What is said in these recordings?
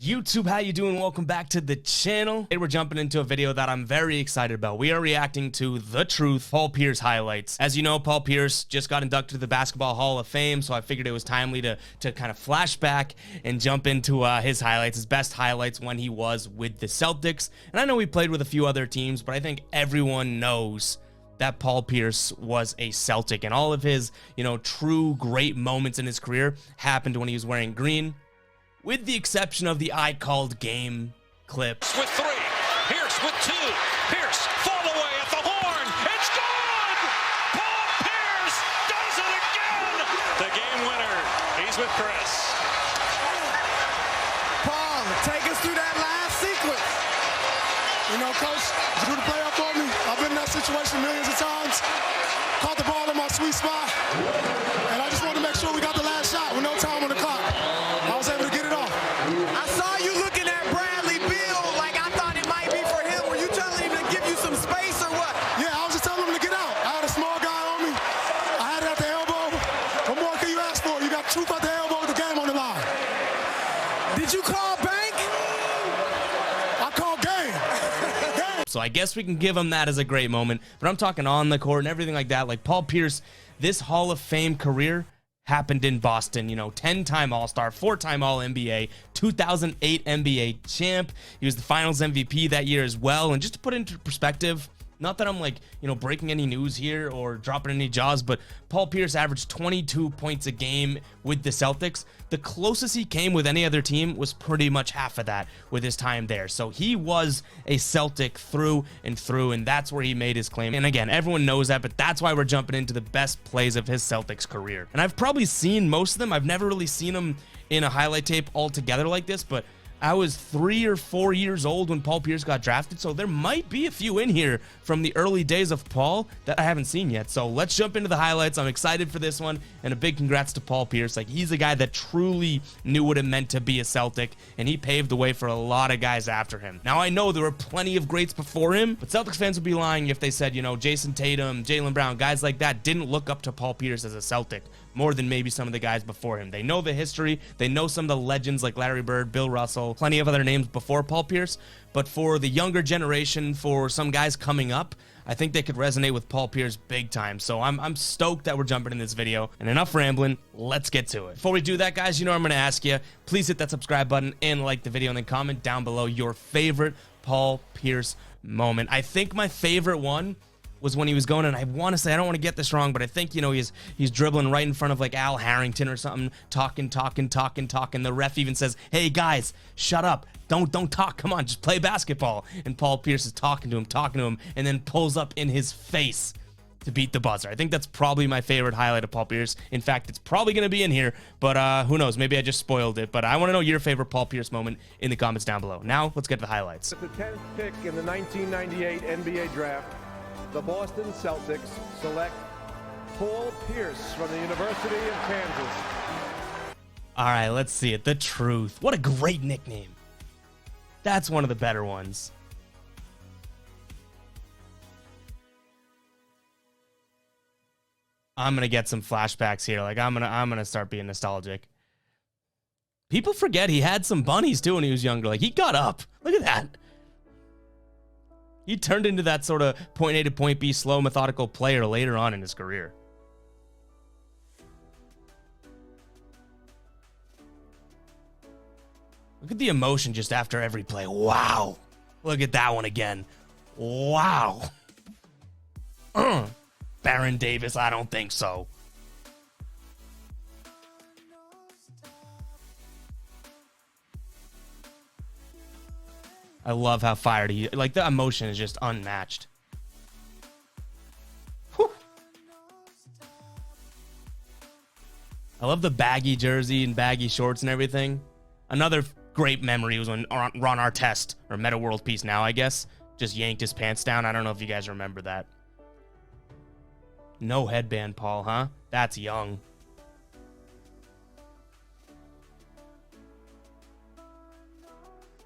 YouTube, how you doing? Welcome back to the channel. Today we're jumping into a video that I'm very excited about. We are reacting to The Truth, Paul Pierce highlights. As you know, Paul Pierce just got inducted to the Basketball Hall of Fame, so I figured it was timely to kind of flash back and jump into his highlights, his best highlights when he was with the Celtics. And I know he played with a few other teams, but I think everyone knows that Paul Pierce was a Celtic, and all of his, true great moments in his career happened when he was wearing green, with the exception of the I Called Game clip. With three, Pierce with two, Pierce fall away at the horn, it's good! Paul Pierce does it again! The game winner, he's with Chris. Paul, take us through that last sequence. Coach, drew the play up for me. I've been in that situation millions of times. Caught the ball in my sweet spot, and I just wanted to make sure we got the last shot with no time on the clock. I was able to get it off. I saw you looking at Bradley Beal like I thought it might be for him. Were you telling him to give you some space or what? Yeah, I was just telling him to get out. I had a small guy on me. I had it at the elbow. What more can you ask for? You got truth at the elbow with the game on the line. Did you call bank? I called game. So I guess we can give him that as a great moment, but I'm talking on the court and everything like that. Like Paul Pierce, this Hall of Fame career happened in Boston, 10-time All-Star, 4-time All-NBA, 2008 NBA champ. He was the Finals MVP that year as well. And just to put it into perspective, not that I'm breaking any news here or dropping any jaws, but Paul Pierce averaged 22 points a game with the Celtics. The closest he came with any other team was pretty much half of that with his time there. So he was a Celtic through and through, and that's where he made his claim. And again, everyone knows that, but that's why we're jumping into the best plays of his Celtics career. And I've probably seen most of them. I've never really seen them in a highlight tape all together like this, but I was 3 or 4 years old when Paul Pierce got drafted, so there might be a few in here from the early days of Paul that I haven't seen yet. So let's jump into the highlights. I'm excited for this one, and a big congrats to Paul Pierce. He's a guy that truly knew what it meant to be a Celtic, and he paved the way for a lot of guys after him. Now, I know there were plenty of greats before him, but Celtics fans would be lying if they said, Jason Tatum, Jaylen Brown, guys like that didn't look up to Paul Pierce as a Celtic more than maybe some of the guys before him. They know the history. They know some of the legends like Larry Bird, Bill Russell, plenty of other names before Paul Pierce. But for the younger generation, for some guys coming up, I think they could resonate with Paul Pierce big time. So I'm stoked that we're jumping in this video. And enough rambling, let's get to it. Before we do that, guys, I'm going to ask you, please hit that subscribe button and like the video, and then comment down below your favorite Paul Pierce moment. I think my favorite one was when he was going, and I want to say, I don't want to get this wrong, but I think, he's dribbling right in front of like Al Harrington or something, talking. The ref even says, hey guys, shut up. Don't talk. Come on, just play basketball. And Paul Pierce is talking to him, and then pulls up in his face to beat the buzzer. I think that's probably my favorite highlight of Paul Pierce. In fact, it's probably going to be in here, but who knows? Maybe I just spoiled it. But I want to know your favorite Paul Pierce moment in the comments down below. Now, let's get to the highlights. With the 10th pick in the 1998 NBA draft, the Boston Celtics select Paul Pierce from the University of Kansas. All right, let's see it. The Truth. What a great nickname. That's one of the better ones. I'm going to get some flashbacks here. I'm going to start being nostalgic. People forget he had some bunnies too when he was younger. He got up. Look at that. He turned into that sort of point A to point B slow, methodical player later on in his career. Look at the emotion just after every play. Wow. Look at that one again. Wow. Baron Davis, I don't think so. I love how fired he, the emotion is just unmatched. Whew. I love the baggy jersey and baggy shorts and everything. Another great memory was when Ron Artest, or Meta World Peace now, I guess, just yanked his pants down. I don't know if you guys remember that. No headband, Paul, huh? That's young.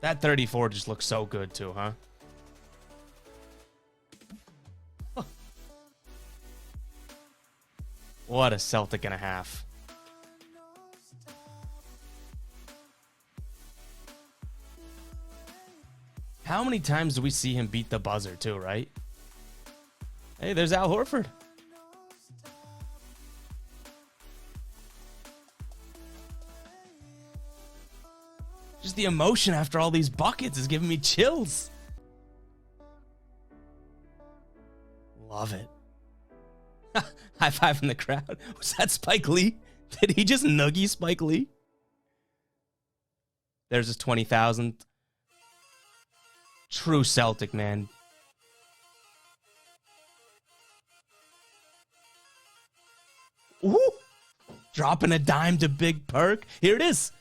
That 34 just looks so good too, huh? What a Celtic and a half. How many times do we see him beat the buzzer too, right? Hey, there's Al Horford. Just the emotion after all these buckets is giving me chills. Love it. High five in the crowd. Was that Spike Lee? Did he just noogie Spike Lee? There's his 20,000th. True Celtic, man. Ooh. Dropping a dime to Big Perk. Here it is.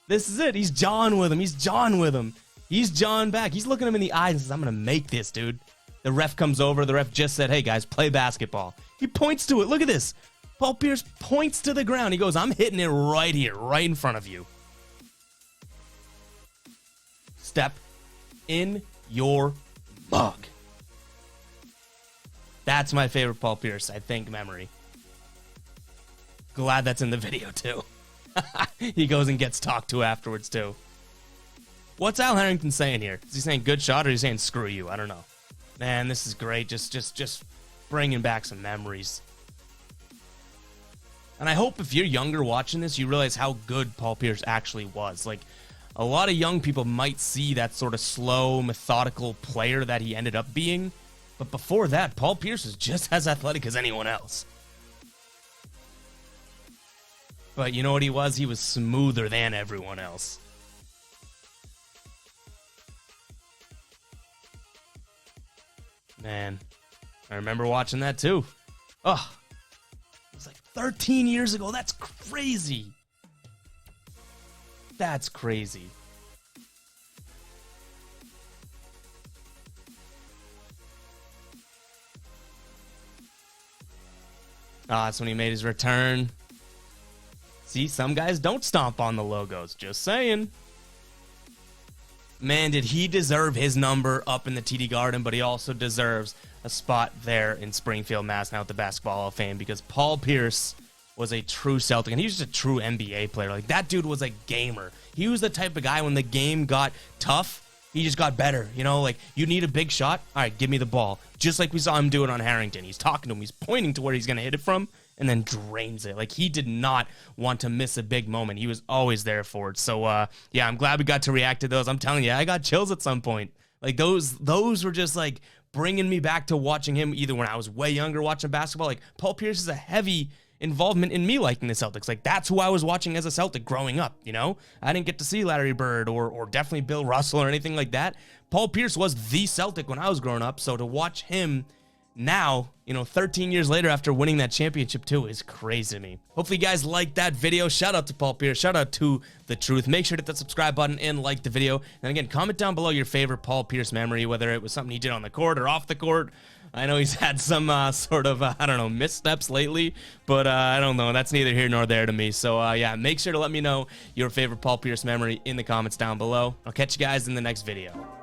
This is it. He's John with him. He's John with him. He's John back. He's looking him in the eyes and says, I'm going to make this, dude. The ref comes over. The ref just said, hey, guys, play basketball. He points to it. Look at this. Paul Pierce points to the ground. He goes, I'm hitting it right here, right in front of you. Step in your mug. That's my favorite Paul Pierce, I think, memory. Glad that's in the video, too. He goes and gets talked to afterwards, too. What's Al Harrington saying here? Is he saying good shot or is he saying screw you? I don't know. Man, this is great. Just bringing back some memories. And I hope if you're younger watching this, you realize how good Paul Pierce actually was. Like, a lot of young people might see that sort of slow, methodical player that he ended up being. But before that, Paul Pierce was just as athletic as anyone else. But you know what he was? He was smoother than everyone else. Man, I remember watching that too. Oh, it was like 13 years ago. That's crazy. That's crazy. Ah, that's when he made his return. See, some guys don't stomp on the logos. Just saying. Man, did he deserve his number up in the TD Garden, but he also deserves a spot there in Springfield, Mass. now at the Basketball Hall of Fame, because Paul Pierce was a true Celtic, and he was just a true NBA player. Like, that dude was a gamer. He was the type of guy, when the game got tough, he just got better. You know, like, you need a big shot? All right, give me the ball. Just like we saw him do it on Harrington. He's talking to him. He's pointing to where he's going to hit it from, and then drains it. Like, he did not want to miss a big moment. He was always there for it. So, yeah, I'm glad we got to react to those. I'm telling you, I got chills at some point. Like, those were just, like, bringing me back to watching him either when I was way younger watching basketball. Like, Paul Pierce is a heavy involvement in me liking the Celtics. Like, that's who I was watching as a Celtic growing up, you know? I didn't get to see Larry Bird or definitely Bill Russell or anything like that. Paul Pierce was the Celtic when I was growing up, so to watch him now, you know, 13 years later after winning that championship too, is crazy to me. Hopefully you guys liked that video. Shout out to Paul Pierce. Shout out to The Truth. Make sure to hit that subscribe button and like the video. And again, comment down below your favorite Paul Pierce memory, whether it was something he did on the court or off the court. I know he's had some sort of, I don't know, missteps lately, but I don't know. That's neither here nor there to me. So, yeah, make sure to let me know your favorite Paul Pierce memory in the comments down below. I'll catch you guys in the next video.